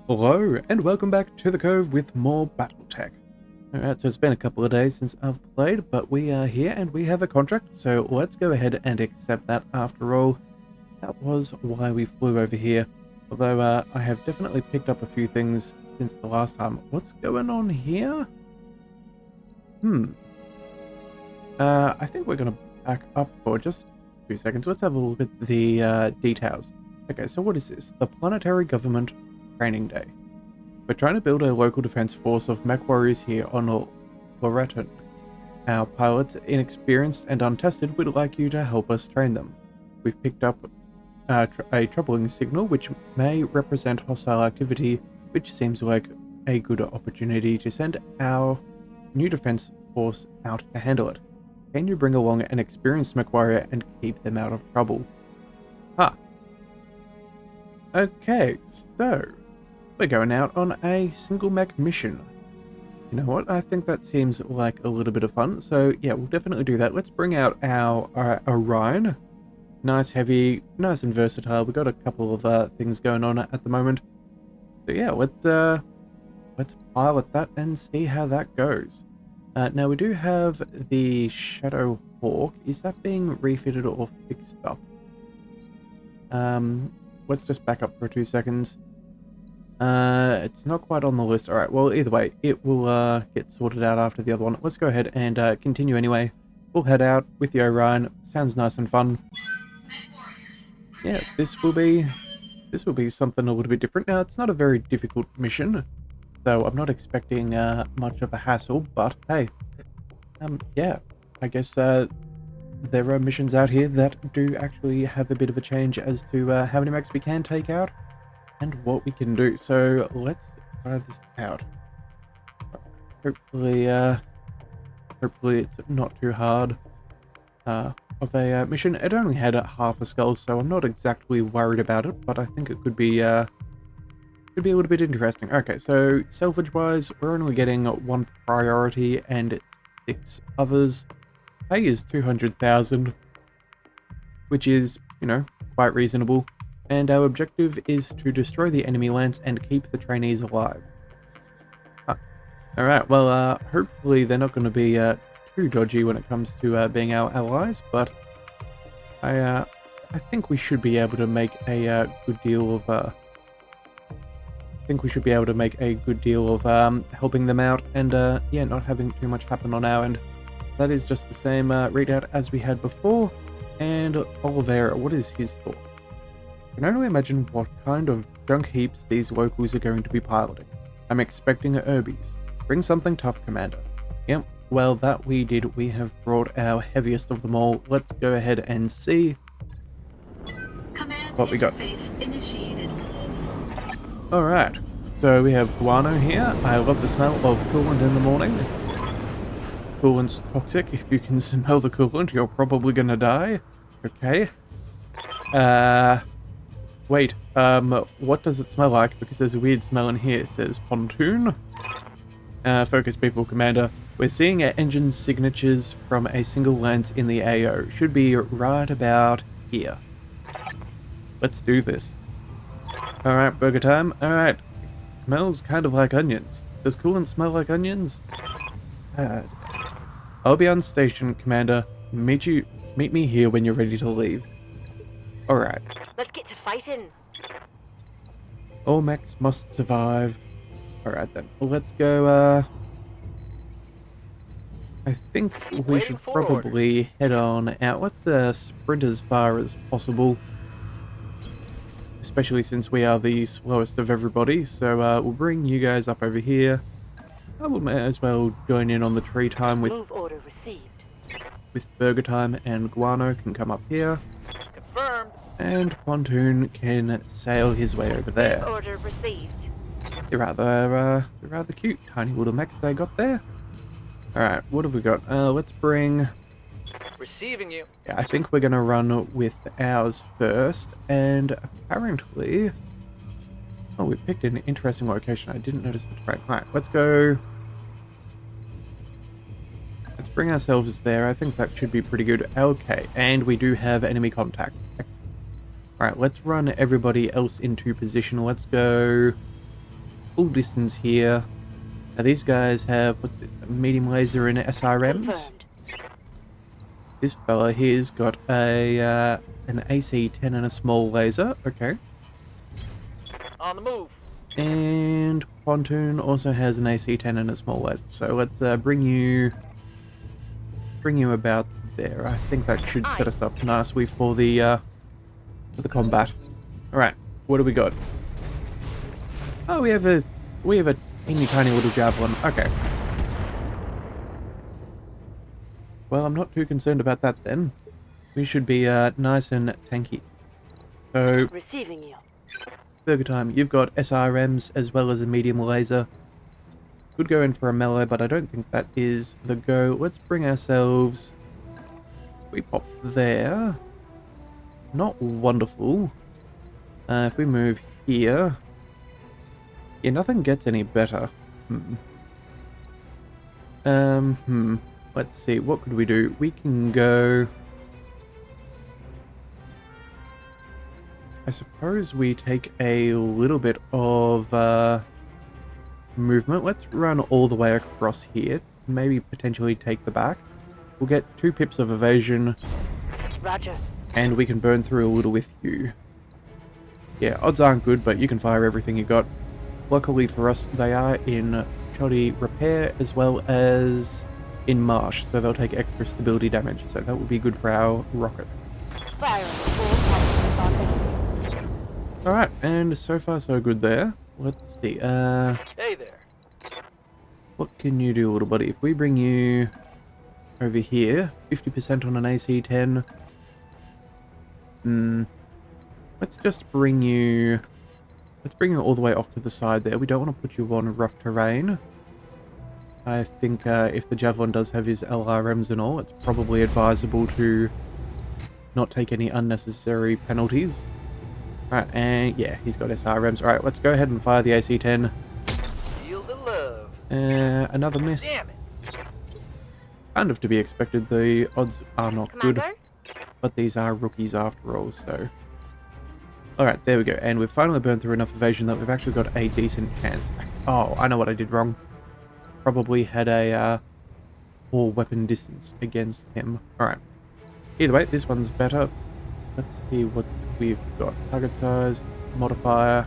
Hello, and welcome back to the Cove with more Battletech. Alright, so it's been a couple of days since I've played, but we are here and we have a contract, so let's go ahead and accept that. After all, that was why we flew over here. Although I have definitely picked up a few things since the last time. What's going on here? I think we're going to back up for just a few seconds. Let's have a look at the details. Okay, so what is this? The Planetary Government Training Day. We're trying to build a local defense force of MechWarriors here on Loreton. Our pilots, inexperienced and untested, would like you to help us train them. We've picked up a troubling signal which may represent hostile activity, which seems like a good opportunity to send our new defense force out to handle it. Can you bring along an experienced MechWarrior and keep them out of trouble? Okay, so we're going out on a single mech mission. You know what? I think that seems like a little bit of fun. So yeah, we'll definitely do that. Let's bring out our Orion. Nice, heavy, nice and versatile. We've got a couple of things going on at the moment. So yeah, let's pilot that and see how that goes. Now we do have the Shadow Hawk. Is that being refitted or fixed up? Let's just back up for 2 seconds. It's not quite on the list. Alright, well, either way, it will get sorted out after the other one. Let's go ahead and continue anyway. We'll head out with the Orion. Sounds nice and fun. Yeah, this will be something a little bit different. Now, it's not a very difficult mission, so I'm not expecting much of a hassle, but hey, yeah, I guess there are missions out here that do actually have a bit of a change as to how many mechs we can take out and what we can do. So let's try this out. Hopefully it's not too hard of a mission. It only had half a skull, so I'm not exactly worried about it, but I think it could be a little bit interesting. Okay, so salvage wise, we're only getting 1 priority and 6 others. Pay is 200,000, which is, you know, quite reasonable. And our objective is to destroy the enemy lands and keep the trainees alive. Alright, well, hopefully they're not going to be too dodgy when it comes to being our allies, but I think we should be able to make a good deal of helping them out and yeah, not having too much happen on our end. That is just the same readout as we had before. And Oliveira, what is his thought? I can only imagine what kind of junk heaps these locals are going to be piloting. I'm expecting Urbies. Bring something tough, Commander. Yep, well, that we did. We have brought our heaviest of them all. Let's go ahead and see what we got. Initiated. Alright, so we have guano here. I love the smell of coolant in the morning. Coolant's toxic. If you can smell the coolant, you're probably gonna die. Okay. Wait, what does it smell like? Because there's a weird smell in here. It says pontoon. Focus people, Commander. We're seeing engine signatures from a single lens in the AO. Should be right about here. Let's do this. Alright, burger time. Alright. Smells kind of like onions. Does coolant smell like onions? I'll be on station, Commander. Meet me here when you're ready to leave. Alright. Let's get to fighting. All mechs must survive. Alright then. Let's go, I think we should probably head on out. Let's sprint as far as possible. Especially since we are the slowest of everybody. So we'll bring you guys up over here. I will may as well join in on the tree time with Move order received. Burger Time, and Guano can come up here. Confirmed. And Pontoon can sail his way over there. Order received. They're rather cute, tiny little mechs they got there. Alright, what have we got? Let's bring... Receiving you. Yeah, I think we're gonna run with ours first, and apparently... Oh, we picked an interesting location. I didn't notice the terrain. Alright, let's go... Let's bring ourselves there. I think that should be pretty good. Okay, and we do have enemy contact. Excellent. Alright, let's run everybody else into position. Let's go full distance here. Now these guys have, what's this, a medium laser and SRMs. Confirmed. This fella here's got a an AC-10 and a small laser. Okay. On the move. And Pontoon also has an AC-10 and a small laser. So let's bring you about there. I think that should set us up nicely for the combat. All right, what do we got? Oh, we have a teeny tiny little javelin. Okay. Well, I'm not too concerned about that then. We should be nice and tanky. So, Receiving you. Burger time, you've got SRMs as well as a medium laser. Could go in for a melee, but I don't think that is the go. Let's bring ourselves... We pop there. Not wonderful. If we move here... Yeah, nothing gets any better. Let's see, what could we do? We can go... I suppose we take a little bit of movement. Let's run all the way across here. Maybe potentially take the back. We'll get 2 pips of evasion. Roger. And we can burn through a little with you. Yeah, odds aren't good, but you can fire everything you got. Luckily for us, they are in shoddy repair as well as in marsh, so they'll take extra stability damage. So that will be good for our rocket. Firing. Alright, and so far so good there. Let's see, Hey there. what can you do, little buddy? If we bring you over here, 50% on an AC-10. Let's just bring you... Let's bring you all the way off to the side there. We don't want to put you on rough terrain. I think if the Javelin does have his LRMs and all, it's probably advisable to not take any unnecessary penalties. Alright, and yeah, he's got SRMs. Alright, let's go ahead and fire the AC-10. Feel the love. Another miss. Damn it. Kind of to be expected, the odds are not good. Commander? But these are rookies after all, so... Alright, there we go. And we've finally burned through enough evasion that we've actually got a decent chance. Oh, I know what I did wrong. Probably had a poor weapon distance against him. Alright. Either way, this one's better. Let's see what we've got. Target size, modifier.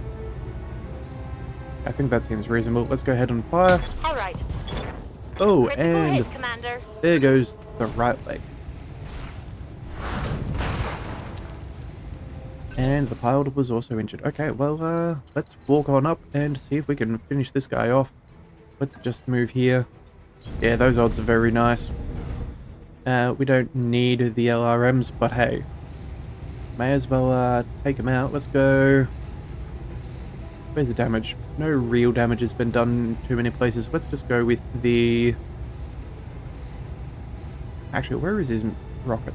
I think that seems reasonable. Let's go ahead and fire. All right. Oh, Critical and hit, Commander. there goes the right leg. And the pilot was also injured. Okay, well, let's walk on up and see if we can finish this guy off. Let's just move here. Yeah, those odds are very nice. We don't need the LRMs, but hey. May as well take them out. Let's go... Where's the damage? No real damage has been done in too many places. Let's just go with the... Actually, where is his rocket?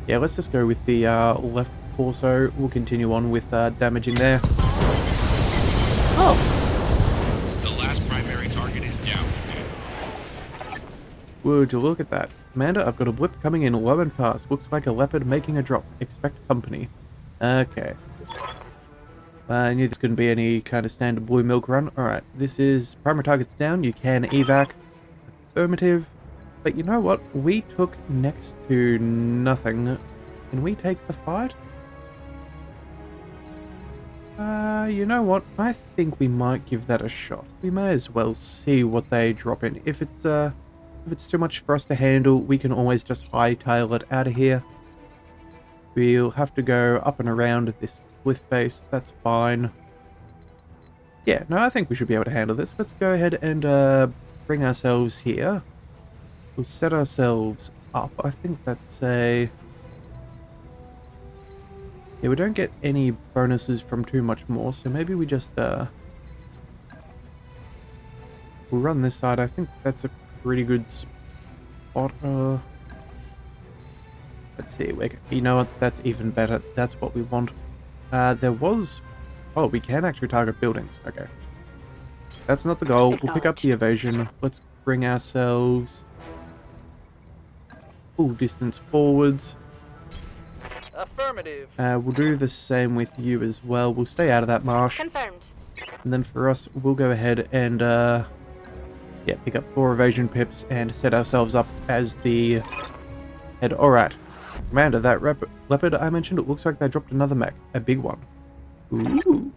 Yeah, let's just go with the left torso. We'll continue on with damaging there. Oh! The last primary target is down. Would you look at that? Commander, I've got a blip coming in low and fast. Looks like a leopard making a drop. Expect company. Okay. I knew this couldn't be any kind of standard blue milk run. Alright, this is primary targets down. You can evac. Affirmative. But you know what? We took next to nothing. Can we take the fight? You know what? I think we might give that a shot. We may as well see what they drop in. If it's too much for us to handle, we can always just hightail it out of here. We'll have to go up and around this cliff face. That's fine. Yeah, no, I think we should be able to handle this. Let's go ahead and bring ourselves here. We'll set ourselves up. I think that's a... Yeah, we don't get any bonuses from too much more, so maybe we just, we'll run this side. I think that's a pretty good spot. Let's see, you know what? That's even better. That's what we want. There was... Oh, we can actually target buildings. Okay. That's not the goal. We'll pick up the evasion. Let's bring ourselves... full distance forwards. Affirmative. We'll do the same with you as well. We'll stay out of that marsh. Confirmed. And then for us, we'll go ahead and yeah, pick up 4 evasion pips and set ourselves up as the head. Alright. Commander, that leopard I mentioned, it looks like they dropped another mech. A big one. Ooh.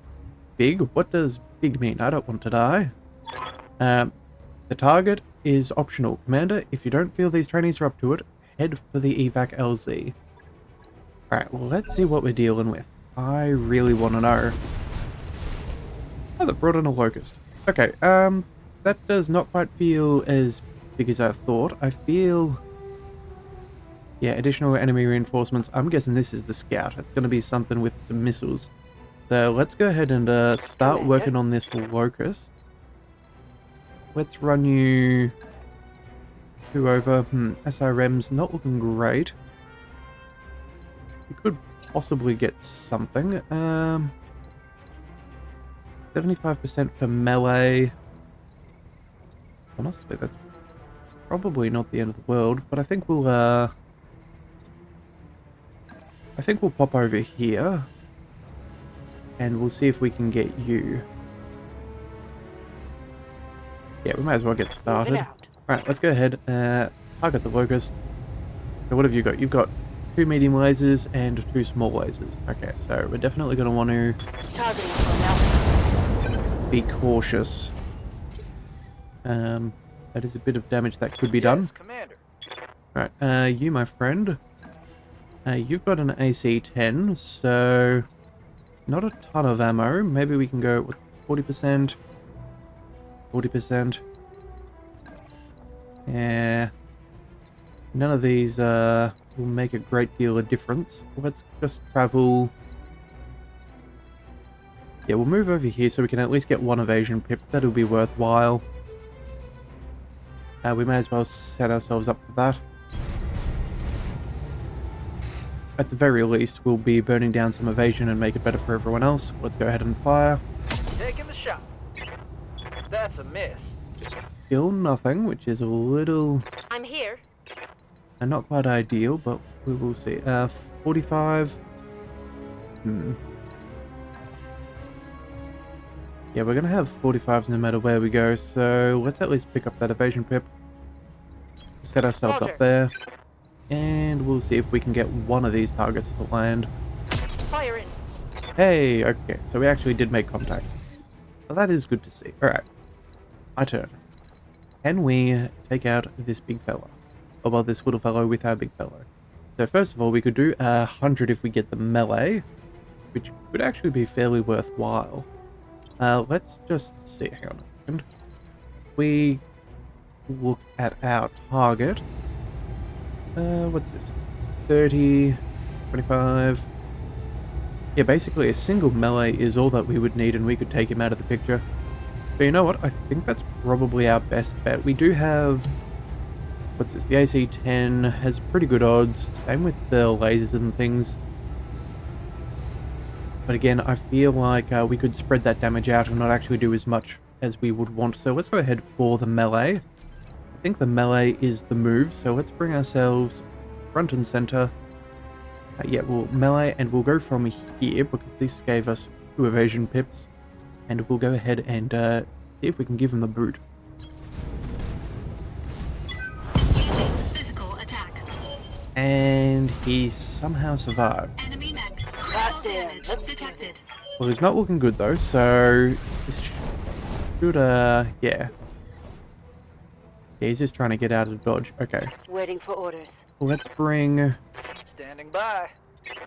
Big? What does big mean? I don't want to die. The target is optional. Commander, if you don't feel these trainees are up to it, head for the evac LZ. Alright, well, let's see what we're dealing with. I really want to know. Oh, they brought in a locust. Okay, that does not quite feel as big as I thought. I feel... yeah, additional enemy reinforcements. I'm guessing this is the scout. It's going to be something with some missiles. So let's go ahead and start working on this locust. Let's run you 2 over. SRM's not looking great. We could possibly get something. 75% for melee. Honestly, that's probably not the end of the world, but I think we'll pop over here and we'll see if we can get you. Yeah, we might as well get started. Right, let's go ahead. Target the locust. So what have you got? You've got 2 medium lasers and 2 small lasers. Okay, so we're definitely going to want to be cautious. That is a bit of damage that could be done. Commander. Right, you, my friend. You've got an AC-10, so not a ton of ammo. Maybe we can go, what's 40%? 40%. Yeah. None of these will make a great deal of difference. Let's just travel. Yeah, we'll move over here so we can at least get 1 evasion pip. That'll be worthwhile. We may as well set ourselves up for that. At the very least, we'll be burning down some evasion and make it better for everyone else. Let's go ahead and fire. Taking the shot. That's a miss. Still nothing, which is a little... I'm here. not quite ideal, but we will see. 45. Yeah, we're going to have 45s no matter where we go, so let's at least pick up that evasion pip. Set ourselves up there. And we'll see if we can get one of these targets to land. Fire in. Hey, okay, so we actually did make contact. Well, that is good to see. Alright, my turn. Can we take out this big fella? Oh, well, this little fellow with our big fellow. So first of all, we could do 100 if we get the melee, which could actually be fairly worthwhile. Let's just see. Hang on a second. We look at our target. What's this? 30, 25. Yeah, basically a single melee is all that we would need and we could take him out of the picture. But you know what? I think that's probably our best bet. We do have... what's this? The AC-10 has pretty good odds. Same with the lasers and things. But again, I feel like we could spread that damage out and not actually do as much as we would want. So let's go ahead for the melee. I think the melee is the move, so let's bring ourselves front and center. Yeah, we'll melee, and we'll go from here, because this gave us 2 evasion pips. And we'll go ahead and see if we can give him the boot. Physical attack. And he somehow survived. Enemy mech. Damage detected. Well, he's not looking good, though, so this should, yeah. Yeah, he's just trying to get out of dodge. Okay. Waiting for orders. Well, let's bring... Standing by.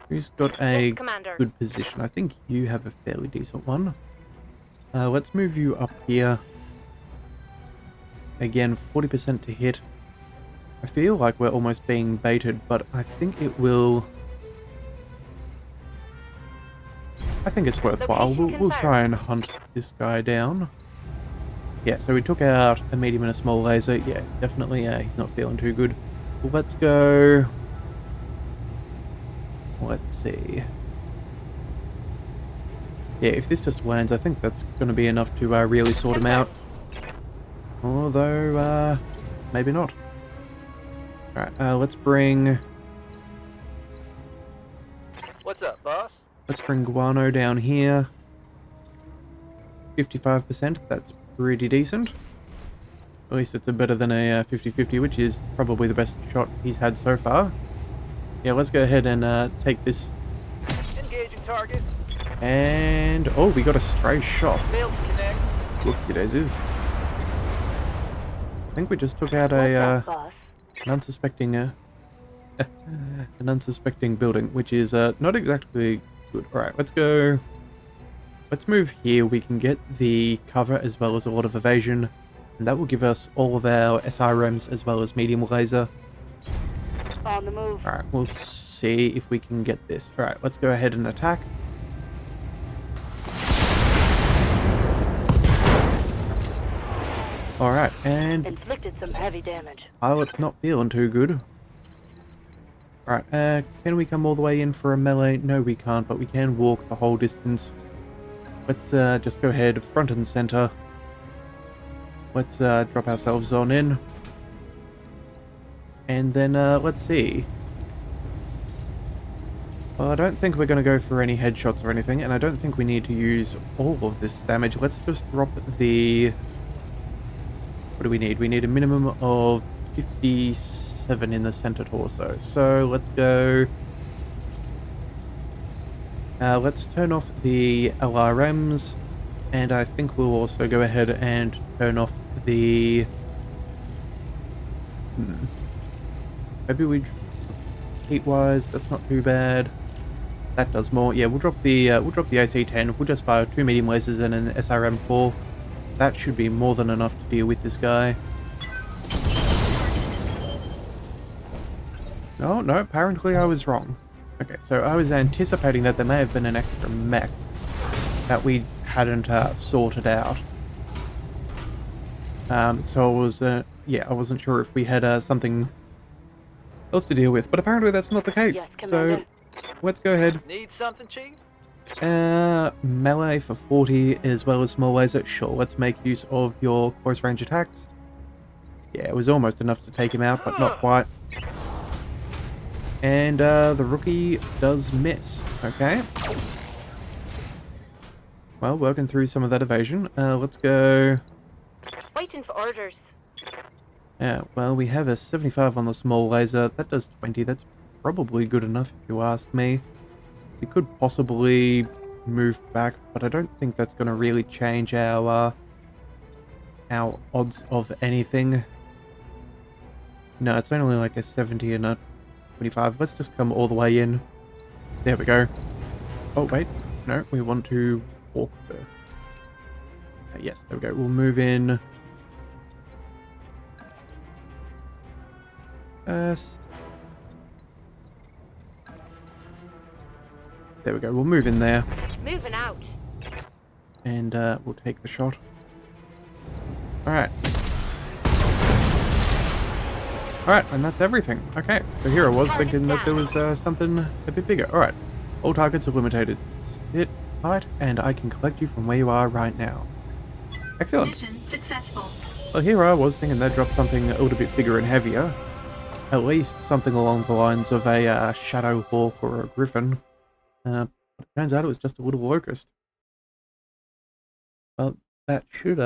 who's got a Yes, Commander. good position? I think you have a fairly decent one. Let's move you up here. Again, 40% to hit. I feel like we're almost being baited, but I think it will... I think it's worthwhile. We'll try and hunt this guy down. Yeah, so we took out a medium and a small laser. Yeah, definitely he's not feeling too good. Well, let's go... let's see. Yeah, if this just lands, I think that's going to be enough to really sort him out. Although, maybe not. Alright, let's bring... What's up, boss? let's bring Guano down here. 55%. That's pretty decent. At least it's a better than a 50-50, which is probably the best shot he's had so far. Yeah, let's go ahead and take this. Engaging target. And, oh, we got a stray shot. Failed to connect. Whoopsie daisies. I think we just took out What's a that, boss? an unsuspecting an unsuspecting building, which is not exactly good. All right, let's go. Let's move here. We can get the cover as well as a lot of evasion, and that will give us all of our SRMs as well as medium laser. On the move. All right, we'll see if we can get this. All right, let's go ahead and attack. All right, and Inflicted some heavy damage. pilot's not feeling too good. All right, can we come all the way in for a melee? No, we can't, but we can walk the whole distance. Let's just go ahead, front and center. Let's drop ourselves on in. And then, let's see. Well, I don't think we're going to go for any headshots or anything, and I don't think we need to use all of this damage. Let's just drop the... What do we need? We need a minimum of 57 in the center torso. So, let's go... let's turn off the LRMs, and I think we'll also go ahead and turn off the... Maybe we... Heat-wise, that's not too bad. That does more. Yeah, we'll drop the AC-10. We'll just fire 2 medium lasers and an SRM-4. That should be more than enough to deal with this guy. No, apparently I was wrong. Okay, so I was anticipating that there may have been an extra mech that we hadn't sorted out. So I was, yeah, I wasn't sure if we had something else to deal with, but apparently that's not the case. Yes, So Commander. let's go ahead. Need something, Chief? Melee for 40 as well as small laser. Sure, let's make use of your close range attacks. Yeah, it was almost enough to take him out, but not quite. And the rookie does miss. Okay. Well, working through some of that evasion. Let's go. Waiting for orders. Yeah, well, we have a 75 on the small laser. That does 20. That's probably good enough if you ask me. We could possibly move back, but I don't think that's going to really change our odds of anything. No, it's only like a 70 and a 25. Let's just come all the way in. There we go. Oh, wait. No, we want to walk the... yes, there we go. We'll move in... first. There we go. We'll move in there. Moving out. And we'll take the shot. Alright. Alright, and that's everything. Okay, so here I was thinking that there was something a bit bigger. Alright, all targets are limited. Sit tight, and I can collect you from where you are right now. Excellent. Mission successful. Well, here I was thinking they'd drop something a little bit bigger and heavier. At least something along the lines of a Shadow Hawk or a Griffin. But it turns out it was just a little locust. Well, that should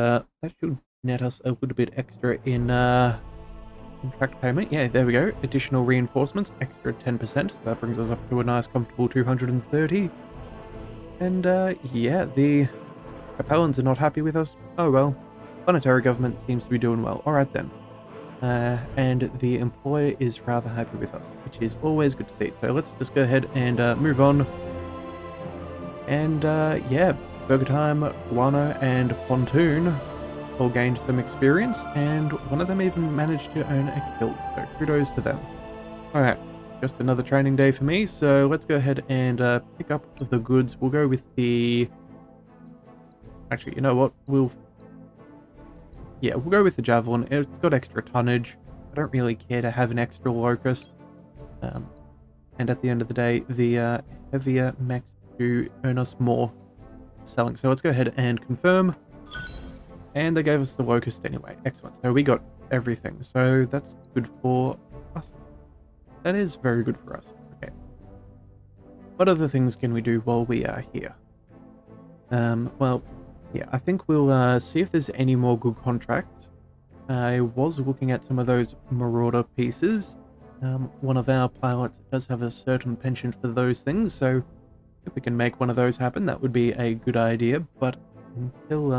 net us a little bit extra in contract payment. Yeah, there we go. Additional reinforcements, extra 10%. So that brings us up to a nice, comfortable 230. And yeah, the Capellans are not happy with us. Oh well. Planetary government seems to be doing well. Alright then. And the employer is rather happy with us, which is always good to see. So let's just go ahead and move on. And yeah, Burger Time, Guano, and Pontoon all gained some experience, and one of them even managed to earn a kill. So kudos to them. Alright, just another training day for me, so let's go ahead and pick up the goods. We'll go with the... Actually, you know what? We'll go with the Javelin. It's got extra tonnage. I don't really care to have an extra Locust. And at the end of the day, the heavier mechs do earn us more selling. So let's go ahead and confirm. And they gave us the Locust anyway. Excellent. So we got everything. So that's good for us. That is very good for us. Okay. What other things can we do while we are here? Well, Yeah, I think we'll see if there's any more good contracts. I was looking at some of those Marauder pieces. One of our pilots does have a certain penchant for those things, so if we can make one of those happen, that would be a good idea. But until,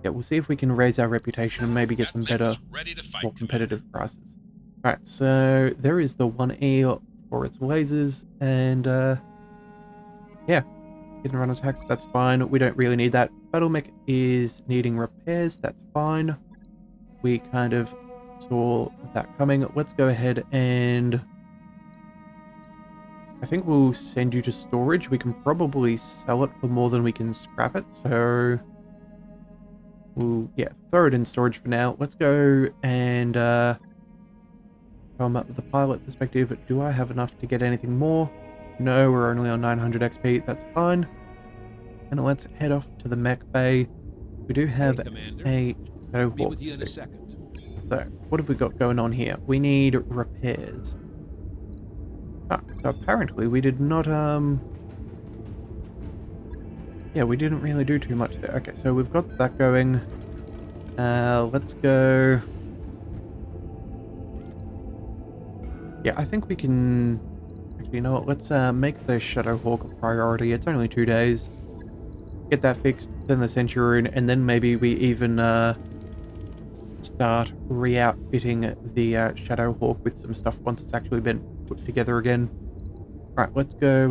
yeah, we'll see if we can raise our reputation and maybe get some better, Ready to fight, more competitive prices. Alright, so there is the 1E for its lasers, and yeah, hit and run attacks, that's fine. We don't really need that. Battletech is needing repairs, that's fine. We kind of saw that coming. Let's go ahead and I think we'll send you to storage. We can probably sell it for more than we can scrap it, so we'll, yeah, throw it in storage for now. Let's go and from the pilot perspective, do I have enough to get anything more? No, we're only on 900 XP, that's fine. And let's head off to the mech bay. We do have a shadow Be hawk. with you in a second. So, what have we got going on here? We need repairs. Ah, so apparently we did not, yeah, we didn't really do too much there. Okay, so we've got that going. Let's go. Yeah, I think we can... Actually, you know what? Let's make the Shadow Hawk a priority. It's only 2 days. Get that fixed, then the Centurion, and then maybe we even start re-outfitting the Shadow Hawk with some stuff once it's actually been put together again. Alright, let's go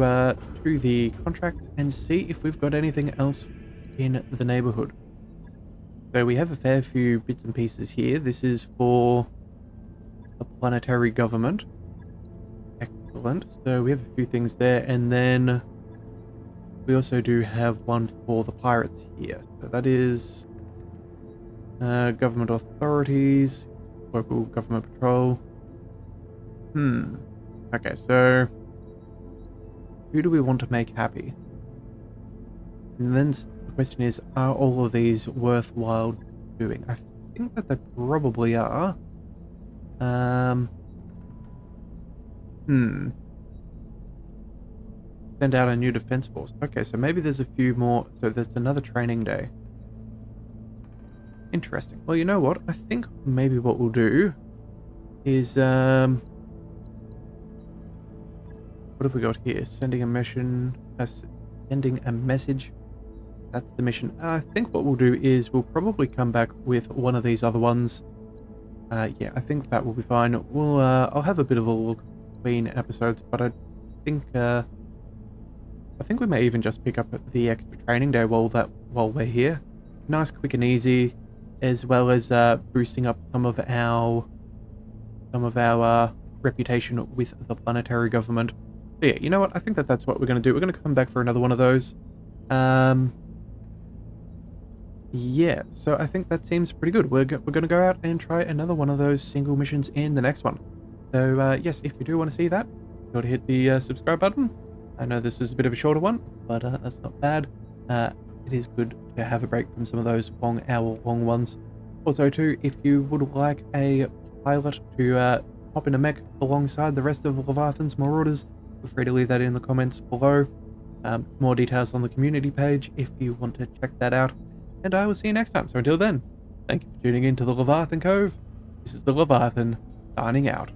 to the contract and see if we've got anything else in the neighborhood. So we have a fair few bits and pieces here. This is for the planetary government. Excellent. So we have a few things there, and then we also do have one for the pirates here. So that is government authorities, local government patrol. Okay, so who do we want to make happy? And then the question is, are all of these worthwhile doing? I think that they probably are. Send out a new defense force. Okay, so maybe there's a few more. So there's another training day. Interesting. Well, you know what? I think maybe what we'll do is, what have we got here? Sending a mission, sending a message. That's the mission. I think what we'll do is we'll probably come back with one of these other ones. Yeah, I think that will be fine. We'll, I'll have a bit of a look between episodes, but I think we may even just pick up the extra training day while we're here. Nice, quick, and easy, as well as boosting up some of our reputation with the planetary government. So yeah, you know what? I think that's what we're going to do. We're going to come back for another one of those. Yeah, so I think that seems pretty good. We're going to go out and try another one of those single missions in the next one. So yes, if you do want to see that, go to hit the subscribe button. I know this is a bit of a shorter one, but that's not bad. It is good to have a break from some of those hour-long ones. Also, too, if you would like a pilot to hop in a mech alongside the rest of Leviathan's Marauders, feel free to leave that in the comments below. More details on the community page if you want to check that out. And I will see you next time. So until then, thank you for tuning in to the Leviathan Cove. This is the Leviathan, signing out.